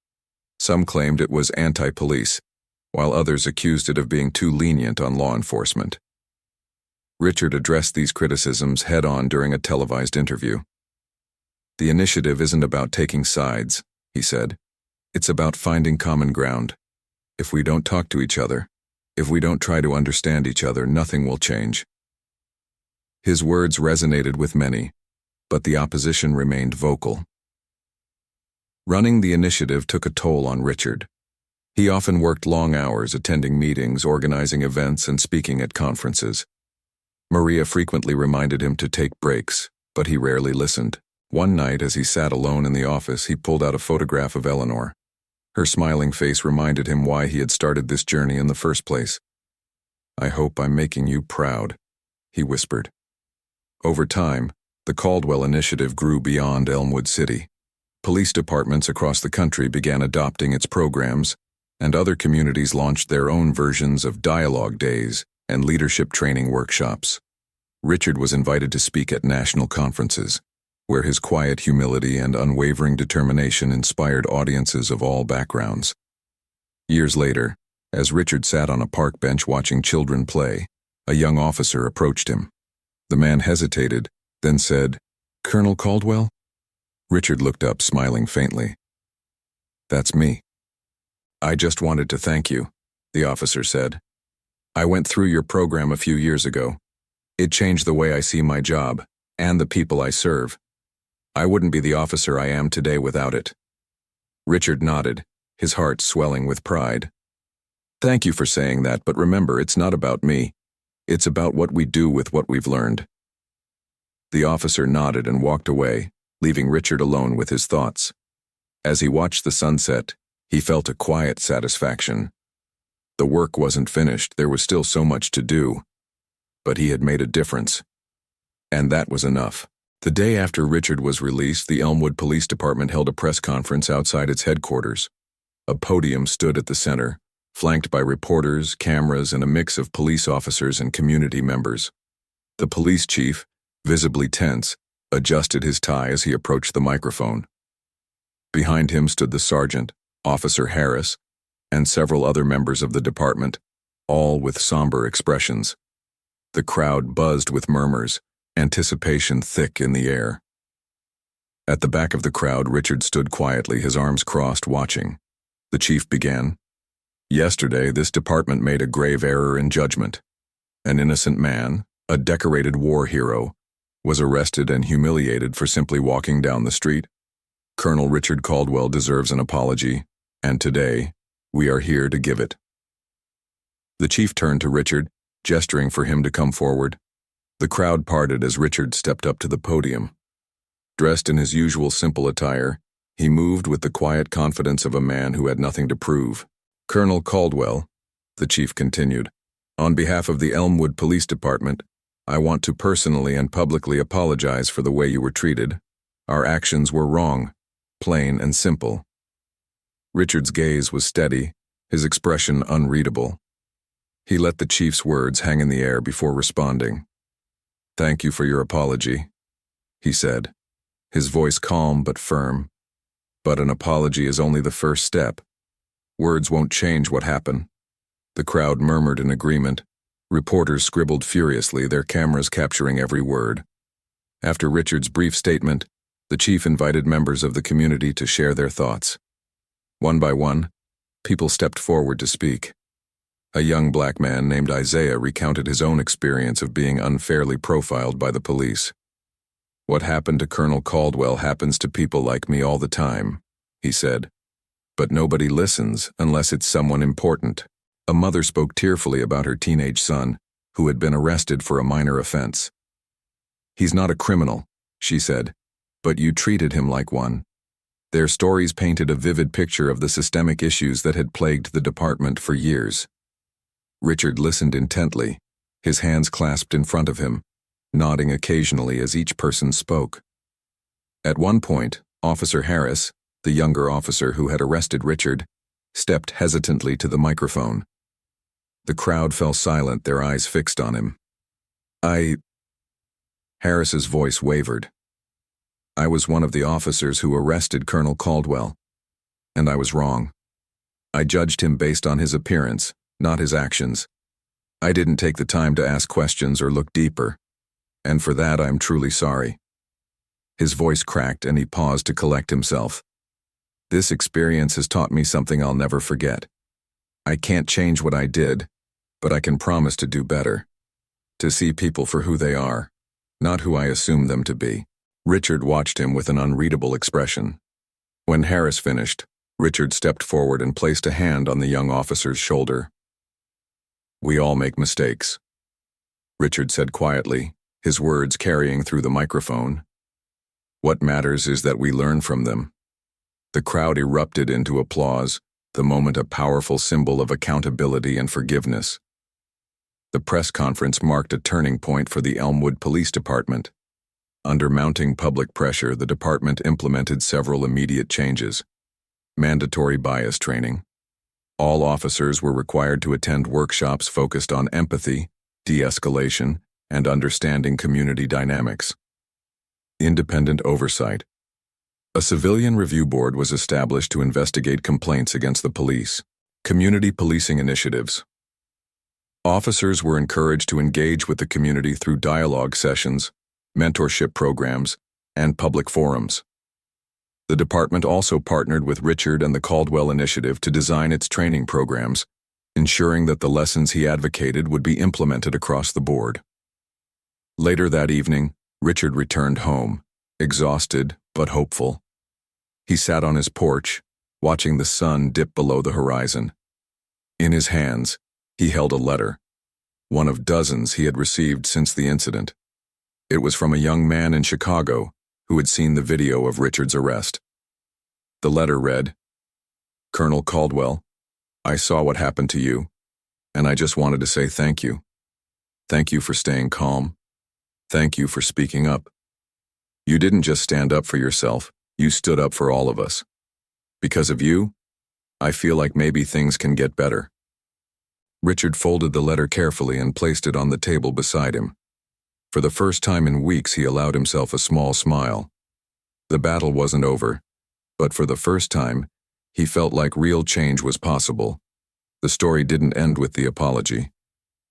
Some claimed it was anti-police, while others accused it of being too lenient on law enforcement. Richard addressed these criticisms head-on during a televised interview. "The initiative isn't about taking sides," he said. "It's about finding common ground. If we don't talk to each other, if we don't try to understand each other, nothing will change." His words resonated with many, but the opposition remained vocal. Running the initiative took a toll on Richard. He often worked long hours attending meetings, organizing events, and speaking at conferences. Maria frequently reminded him to take breaks, but he rarely listened. One night, as he sat alone in the office, he pulled out a photograph of Eleanor. Her smiling face reminded him why he had started this journey in the first place. "I hope I'm making you proud," he whispered. Over time, the Caldwell Initiative grew beyond Elmwood City. Police departments across the country began adopting its programs, and other communities launched their own versions of dialogue days and leadership training workshops. Richard was invited to speak at national conferences, where his quiet humility and unwavering determination inspired audiences of all backgrounds. Years later, as Richard sat on a park bench watching children play, a young officer approached him. The man hesitated, then said, "Colonel Caldwell?" Richard looked up, smiling faintly. "That's me." "I just wanted to thank you," the officer said. "I went through your program a few years ago. It changed the way I see my job and the people I serve. I wouldn't be the officer I am today without it." Richard nodded, his heart swelling with pride. "Thank you for saying that, but remember, it's not about me. It's about what we do with what we've learned." The officer nodded and walked away, leaving Richard alone with his thoughts. As he watched the sunset, he felt a quiet satisfaction. The work wasn't finished, there was still so much to do. But he had made a difference. And that was enough. The day after Richard was released, the Elmwood Police Department held a press conference outside its headquarters. A podium stood at the center, flanked by reporters, cameras, and a mix of police officers and community members. The police chief, visibly tense, adjusted his tie as he approached the microphone. Behind him stood the sergeant, Officer Harris, and several other members of the department, all with somber expressions. The crowd buzzed with murmurs, anticipation thick in the air. At the back of the crowd, Richard stood quietly, his arms crossed, watching. The chief began. "Yesterday, this department made a grave error in judgment. An innocent man, a decorated war hero, was arrested and humiliated for simply walking down the street. Colonel Richard Caldwell deserves an apology, and today, we are here to give it." The chief turned to Richard, gesturing for him to come forward. The crowd parted as Richard stepped up to the podium. Dressed in his usual simple attire, he moved with the quiet confidence of a man who had nothing to prove. "Colonel Caldwell," the chief continued, "on behalf of the Elmwood Police Department, I want to personally and publicly apologize for the way you were treated. Our actions were wrong, plain and simple." Richard's gaze was steady, his expression unreadable. He let the chief's words hang in the air before responding. "Thank you for your apology," he said, his voice calm but firm. "But an apology is only the first step. Words won't change what happened." The crowd murmured in agreement. Reporters scribbled furiously, their cameras capturing every word. After Richard's brief statement, the chief invited members of the community to share their thoughts. One by one, people stepped forward to speak. A young black man named Isaiah recounted his own experience of being unfairly profiled by the police. "What happened to Colonel Caldwell happens to people like me all the time," he said. "But nobody listens unless it's someone important." A mother spoke tearfully about her teenage son, who had been arrested for a minor offense. "He's not a criminal," she said, "but you treated him like one." Their stories painted a vivid picture of the systemic issues that had plagued the department for years. Richard listened intently, his hands clasped in front of him, nodding occasionally as each person spoke. At one point, Officer Harris, the younger officer who had arrested Richard, stepped hesitantly to the microphone. The crowd fell silent, their eyes fixed on him. Harris's voice wavered. I was one of the officers who arrested Colonel Caldwell, and I was wrong. I judged him based on his appearance, not his actions. I didn't take the time to ask questions or look deeper, and for that I'm truly sorry. His voice cracked and he paused to collect himself. This experience has taught me something I'll never forget. I can't change what I did, but I can promise to do better. To see people for who they are, not who I assume them to be. Richard watched him with an unreadable expression. When Harris finished, Richard stepped forward and placed a hand on the young officer's shoulder. We all make mistakes, Richard said quietly, his words carrying through the microphone. What matters is that we learn from them. The crowd erupted into applause, the moment a powerful symbol of accountability and forgiveness. The press conference marked a turning point for the Elmwood Police Department. Under mounting public pressure, the department implemented several immediate changes. Mandatory bias training. All officers were required to attend workshops focused on empathy, de-escalation, and understanding community dynamics. Independent oversight. A civilian review board was established to investigate complaints against the police. Community policing initiatives. Officers were encouraged to engage with the community through dialogue sessions, mentorship programs, and public forums. The department also partnered with Richard and the Caldwell Initiative to design its training programs, ensuring that the lessons he advocated would be implemented across the board. Later that evening, Richard returned home, exhausted but hopeful. He sat on his porch, watching the sun dip below the horizon. In his hands, he held a letter, one of dozens he had received since the incident. It was from a young man in Chicago who had seen the video of Richard's arrest. The letter read, Colonel Caldwell, I saw what happened to you, and I just wanted to say thank you. Thank you for staying calm. Thank you for speaking up. You didn't just stand up for yourself, you stood up for all of us. Because of you, I feel like maybe things can get better. Richard folded the letter carefully and placed it on the table beside him. For the first time in weeks, he allowed himself a small smile. The battle wasn't over, but for the first time, he felt like real change was possible. The story didn't end with the apology.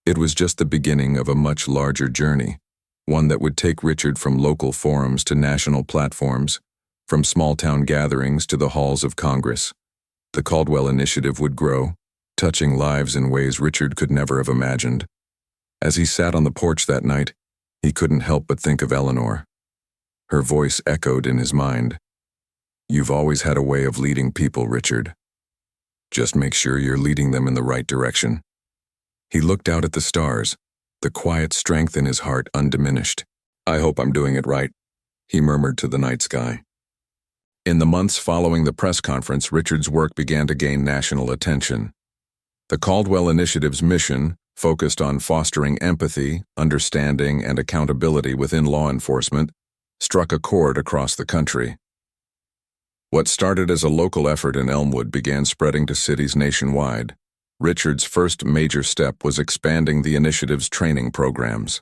It was just the beginning of a much larger journey, one that would take Richard from local forums to national platforms, from small-town gatherings to the halls of Congress. The Caldwell Initiative would grow, touching lives in ways Richard could never have imagined. As he sat on the porch that night, he couldn't help but think of Eleanor. Her voice echoed in his mind. You've always had a way of leading people, Richard. Just make sure you're leading them in the right direction. He looked out at the stars, the quiet strength in his heart undiminished. I hope I'm doing it right, he murmured to the night sky. In the months following the press conference, Richard's work began to gain national attention. The Caldwell Initiative's mission focused on fostering empathy, understanding, and accountability within law enforcement, struck a chord across the country. What started as a local effort in Elmwood began spreading to cities nationwide. Richard's first major step was expanding the initiative's training programs.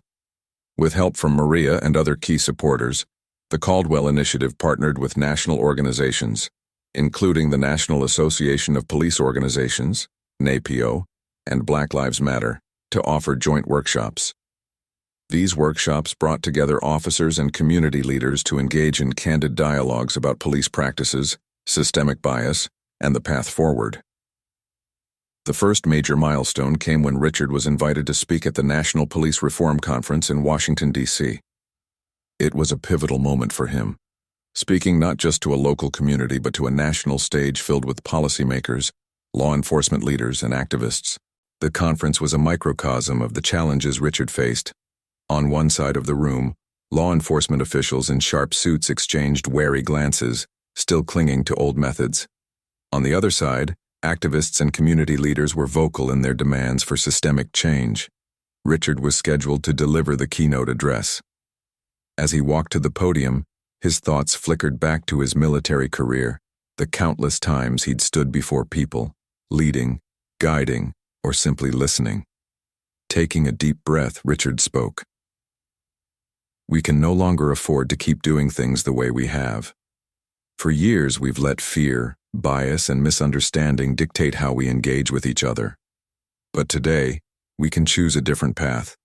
With help from Maria and other key supporters, the Caldwell Initiative partnered with national organizations, including the National Association of Police Organizations, NAPO, and Black Lives Matter, to offer joint workshops. These workshops brought together officers and community leaders to engage in candid dialogues about police practices, systemic bias, and the path forward. The first major milestone came when Richard was invited to speak at the National Police Reform Conference in Washington, D.C. It was a pivotal moment for him, speaking not just to a local community but to a national stage filled with policymakers, law enforcement leaders, and activists. The conference was a microcosm of the challenges Richard faced. On one side of the room, law enforcement officials in sharp suits exchanged wary glances, still clinging to old methods. On the other side, activists and community leaders were vocal in their demands for systemic change. Richard was scheduled to deliver the keynote address. As he walked to the podium, his thoughts flickered back to his military career, the countless times he'd stood before people, leading, guiding, or simply listening. Taking a deep breath, Richard spoke. "We can no longer afford to keep doing things the way we have. For years we've let fear, bias, and misunderstanding dictate how we engage with each other. But today, we can choose a different path.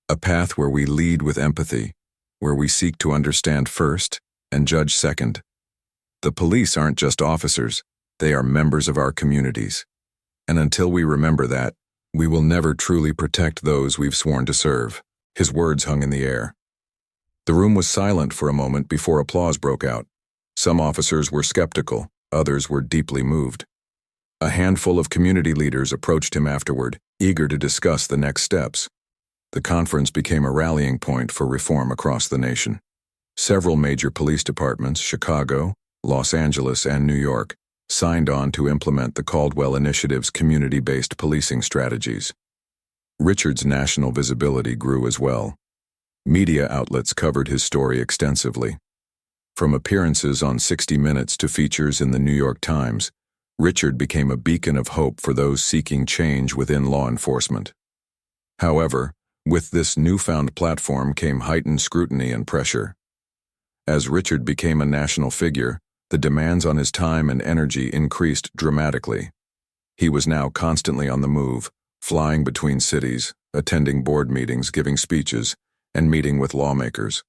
A path where we lead with empathy, where we seek to understand first and judge second. The police aren't just officers, they are members of our communities. And until we remember that, we will never truly protect those we've sworn to serve." His words hung in the air. The room was silent for a moment before applause broke out. Some officers were skeptical, others were deeply moved. A handful of community leaders approached him afterward, eager to discuss the next steps. The conference became a rallying point for reform across the nation. Several major police departments, Chicago, Los Angeles, and New York, signed on to implement the Caldwell Initiative's community-based policing strategies. Richard's national visibility grew as well. Media outlets covered his story extensively. From appearances on 60 Minutes to features in the New York Times, Richard became a beacon of hope for those seeking change within law enforcement. However, with this newfound platform came heightened scrutiny and pressure. As Richard became a national figure, the demands on his time and energy increased dramatically. He was now constantly on the move, flying between cities, attending board meetings, giving speeches, and meeting with lawmakers.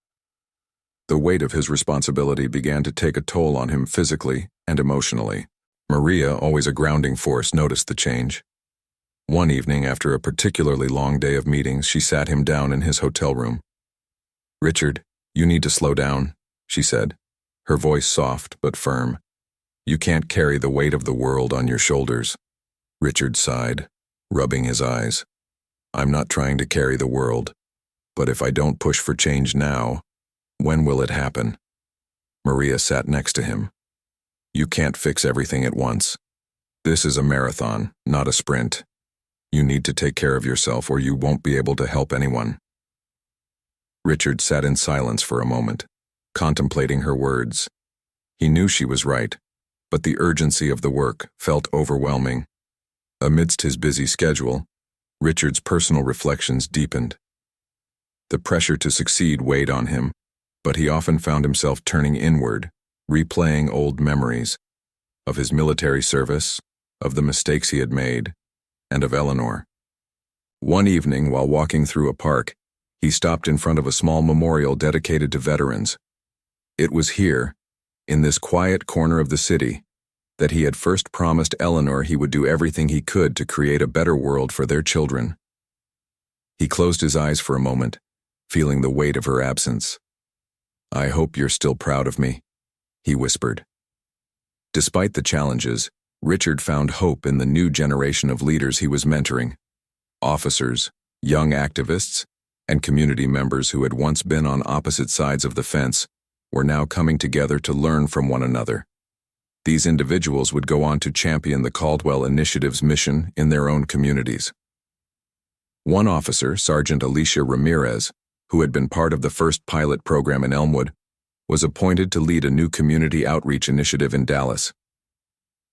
The weight of his responsibility began to take a toll on him physically and emotionally. Maria, always a grounding force, noticed the change. One evening, after a particularly long day of meetings, she sat him down in his hotel room. "Richard, you need to slow down," she said, her voice soft but firm. "You can't carry the weight of the world on your shoulders." Richard sighed, rubbing his eyes. "I'm not trying to carry the world, but if I don't push for change now, when will it happen?" Maria sat next to him. "You can't fix everything at once. This is a marathon, not a sprint. You need to take care of yourself or you won't be able to help anyone." Richard sat in silence for a moment, contemplating her words. He knew she was right, but the urgency of the work felt overwhelming. Amidst his busy schedule, Richard's personal reflections deepened. The pressure to succeed weighed on him, but he often found himself turning inward, replaying old memories of his military service, of the mistakes he had made, and of Eleanor. One evening, while walking through a park, he stopped in front of a small memorial dedicated to veterans. It was here, in this quiet corner of the city, that he had first promised Eleanor he would do everything he could to create a better world for their children. He closed his eyes for a moment, feeling the weight of her absence. "I hope you're still proud of me," he whispered. Despite the challenges, Richard found hope in the new generation of leaders he was mentoring. Officers, young activists, and community members who had once been on opposite sides of the fence were now coming together to learn from one another. These individuals would go on to champion the Caldwell Initiative's mission in their own communities. One officer, Sergeant Alicia Ramirez, who had been part of the first pilot program in Elmwood, was appointed to lead a new community outreach initiative in Dallas.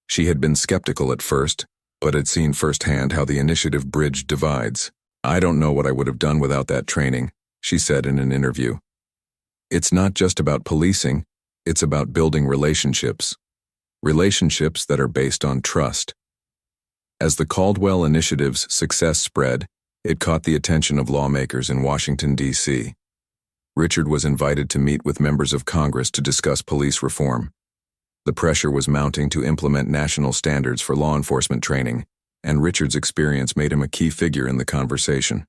She had been skeptical at first, but had seen firsthand how the initiative bridged divides. "I don't know what I would have done without that training," she said in an interview. "It's not just about policing, it's about building relationships. Relationships that are based on trust." As the Caldwell Initiative's success spread, it caught the attention of lawmakers in Washington, D.C. Richard was invited to meet with members of Congress to discuss police reform. The pressure was mounting to implement national standards for law enforcement training, and Richard's experience made him a key figure in the conversation.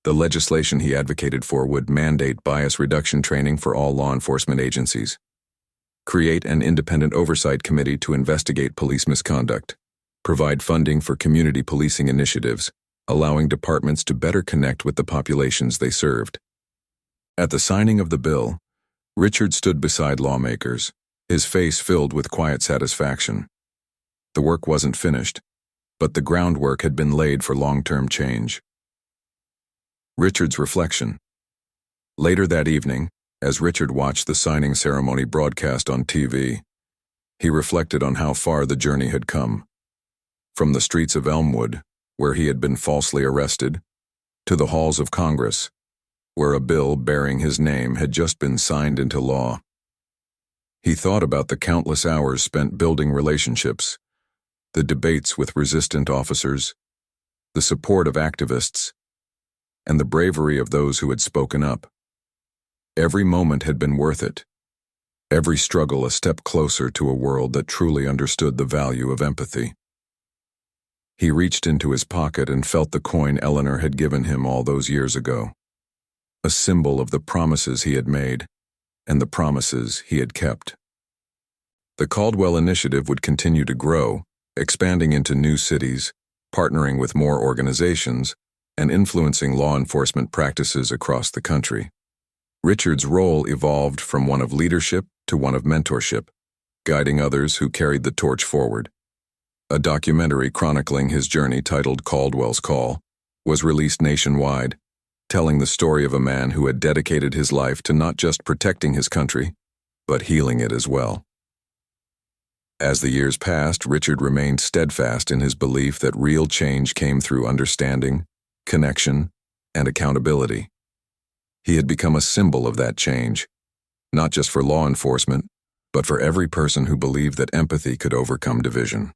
The legislation he advocated for would mandate bias reduction training for all law enforcement agencies, create an independent oversight committee to investigate police misconduct, provide funding for community policing initiatives, allowing departments to better connect with the populations they served. At the signing of the bill, Richard stood beside lawmakers, his face filled with quiet satisfaction. The work wasn't finished, but the groundwork had been laid for long-term change. Richard's reflection. Later that evening, as Richard watched the signing ceremony broadcast on TV, he reflected on how far the journey had come. From the streets of Elmwood, where he had been falsely arrested, to the halls of Congress, where a bill bearing his name had just been signed into law. He thought about the countless hours spent building relationships, the debates with resistant officers, the support of activists, and the bravery of those who had spoken up. Every moment had been worth it, every struggle a step closer to a world that truly understood the value of empathy. He reached into his pocket and felt the coin Eleanor had given him all those years ago, a symbol of the promises he had made and the promises he had kept. The Caldwell Initiative would continue to grow, expanding into new cities, partnering with more organizations, and influencing law enforcement practices across the country. Richard's role evolved from one of leadership to one of mentorship, guiding others who carried the torch forward. A documentary chronicling his journey titled Caldwell's Call was released nationwide, telling the story of a man who had dedicated his life to not just protecting his country, but healing it as well. As the years passed, Richard remained steadfast in his belief that real change came through understanding, connection, and accountability. He had become a symbol of that change, not just for law enforcement, but for every person who believed that empathy could overcome division.